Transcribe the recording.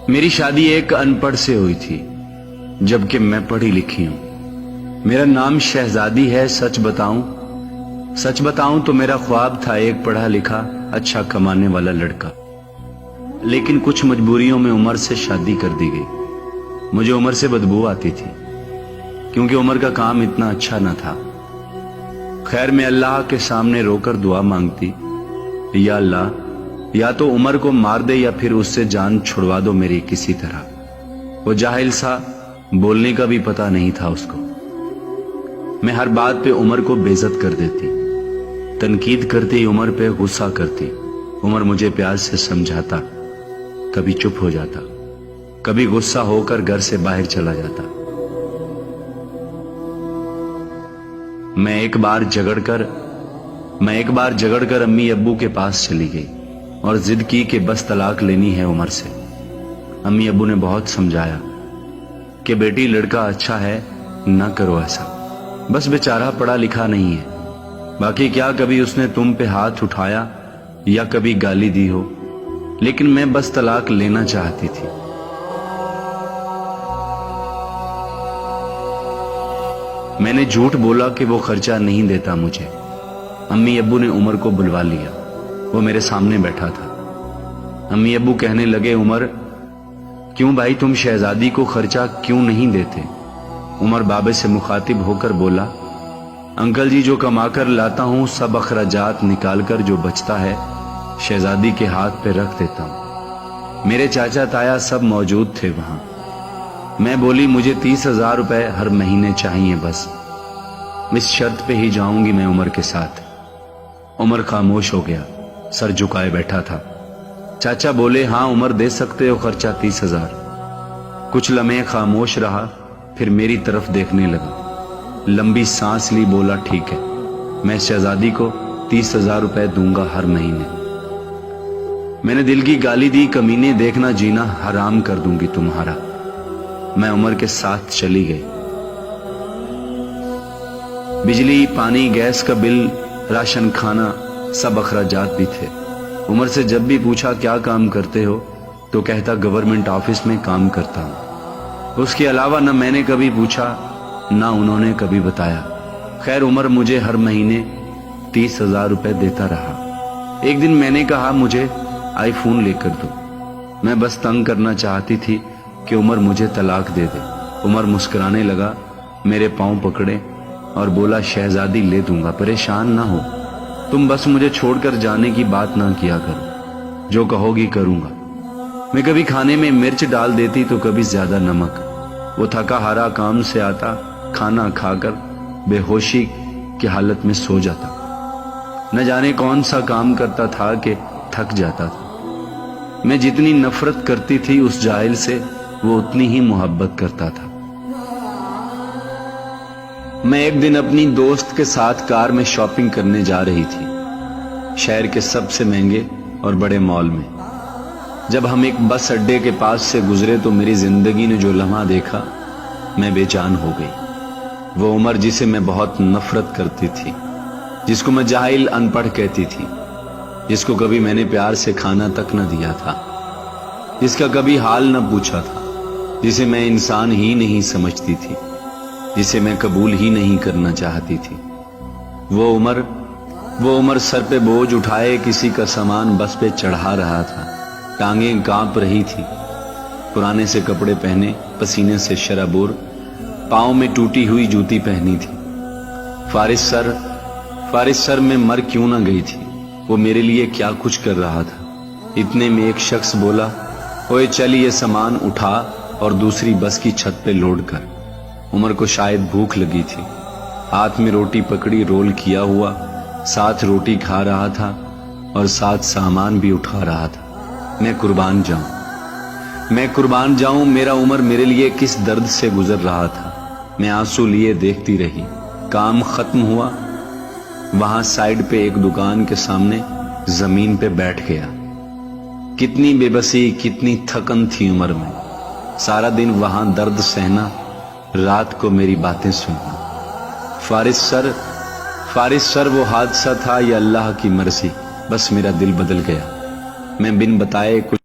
मेरी शादी एक अनपढ़ से हुई थी, जबकि मैं पढ़ी लिखी हूं। मेरा नाम शहजादी है। सच बताऊं तो मेरा ख्वाब था एक पढ़ा लिखा अच्छा कमाने वाला लड़का, लेकिन कुछ मजबूरियों में उमर से शादी कर दी गई। मुझे उमर से बदबू आती थी, क्योंकि उमर का काम इतना अच्छा न था। खैर, मैं अल्लाह के सामने रोकर दुआ मांगती, या अल्लाह, या तो उमर को मार दे या फिर उससे जान छुड़वा दो मेरी किसी तरह। वो जाहिल सा, बोलने का भी पता नहीं था उसको। मैं हर बात पे उमर को बेइज्जत कर देती, तनकीद करती, उमर पे गुस्सा करती। उमर मुझे प्यार से समझाता, कभी चुप हो जाता, कभी गुस्सा होकर घर से बाहर चला जाता। मैं एक बार झगड़कर अम्मी अब्बू के पास चली गई और जिद की कि बस तलाक लेनी है उमर से। अम्मी अब्बू ने बहुत समझाया कि बेटी, लड़का अच्छा है, ना करो ऐसा, बस बेचारा पढ़ा लिखा नहीं है। बाकी क्या कभी उसने तुम पे हाथ उठाया या कभी गाली दी हो, लेकिन मैं बस तलाक लेना चाहती थी। मैंने झूठ बोला कि वो खर्चा नहीं देता मुझे। अम्मी अब्बू ने उमर को बुलवा लिया, वो मेरे सामने बैठा था। अम्मी अब्बू कहने लगे, उमर, क्यों भाई, तुम शहजादी को खर्चा क्यों नहीं देते? उमर बाबे से मुखातिब होकर बोला, अंकल जी, जो कमाकर लाता हूं सब अखराजात निकालकर जो बचता है शहजादी के हाथ पे रख देता हूं। मेरे चाचा ताया सब मौजूद थे वहां। मैं बोली, मुझे 30,000 रुपए हर महीने चाहिए, बस इस शर्त पे ही जाऊंगी मैं उमर के साथ। उमर खामोश हो गया, सर झुकाए बैठा था। चाचा बोले, हाँ उमर, दे सकते हो खर्चा 30,000। कुछ लम्हे खामोश रहा, फिर मेरी तरफ देखने लगा, लंबी सांस ली, बोला, ठीक है, मैं शहजादी को 30,000 रुपए दूंगा हर महीने। मैंने दिल की गाली दी, कमीने, देखना जीना हराम कर दूंगी तुम्हारा। मैं उमर के साथ चली गई। बिजली, पानी, गैस का बिल, राशन, खाना, सब अखराजात भी थे। उमर से जब भी पूछा क्या काम करते हो तो कहता गवर्नमेंट ऑफिस में काम करता हूं। उसके अलावा न मैंने कभी पूछा ना उन्होंने कभी बताया। खैर, उमर मुझे हर महीने 30,000 रुपए देता रहा। एक दिन मैंने कहा, मुझे आईफोन लेकर दो। मैं बस तंग करना चाहती थी कि उमर मुझे तलाक दे दे। उमर मुस्कुराने लगा, मेरे पांव पकड़े और बोला, शहजादी ले दूंगा, परेशान ना हो, तुम बस मुझे छोड़कर जाने की बात ना किया करो, जो कहोगी करूंगा। मैं कभी खाने में मिर्च डाल देती तो कभी ज्यादा नमक। वो थका हारा काम से आता, खाना खाकर बेहोशी की हालत में सो जाता। न जाने कौन सा काम करता था कि थक जाता था। मैं जितनी नफरत करती थी उस जाहिल से, वो उतनी ही मोहब्बत करता था। मैं एक दिन अपनी दोस्त के साथ कार में शॉपिंग करने जा रही थी, शहर के सबसे महंगे और बड़े मॉल में। जब हम एक बस अड्डे के पास से गुजरे तो मेरी जिंदगी ने जो लम्हा देखा, मैं बेजान हो गई। वो उमर जिसे मैं बहुत नफरत करती थी, जिसको मैं जाहिल अनपढ़ कहती थी, जिसको कभी मैंने प्यार से खाना तक न दिया था, जिसका कभी हाल न पूछा था, जिसे मैं इंसान ही नहीं समझती थी, जिसे मैं कबूल ही नहीं करना चाहती थी। वो उमर सर पे बोझ उठाए किसी का सामान बस पे चढ़ा रहा था। टांगें कांप रही थी, पुराने से कपड़े पहने, पसीने से शराबोर, पांव में टूटी हुई जूती पहनी थी। फारिस सर में मर क्यों ना गई थी, वो मेरे लिए क्या कुछ कर रहा था। इतने में एक शख्स बोला, ओए चल ये सामान उठा और दूसरी बस की छत पे लोड कर। उमर को शायद भूख लगी थी, हाथ में रोटी पकड़ी, रोल किया हुआ, साथ रोटी खा रहा था और साथ सामान भी उठा रहा था। मैं कुर्बान जाऊं, मेरा उमर मेरे लिए किस दर्द से गुजर रहा था। मैं आंसू लिए देखती रही। काम खत्म हुआ, वहां साइड पे एक दुकान के सामने जमीन पे बैठ गया। कितनी बेबसी, कितनी थकन थी उमर में। सारा दिन वहां दर्द सहना, रात को मेरी बातें सुनना। फारिस सर वो हादसा था या अल्लाह की मर्जी, बस मेरा दिल बदल गया। मैं बिन बताए कुछ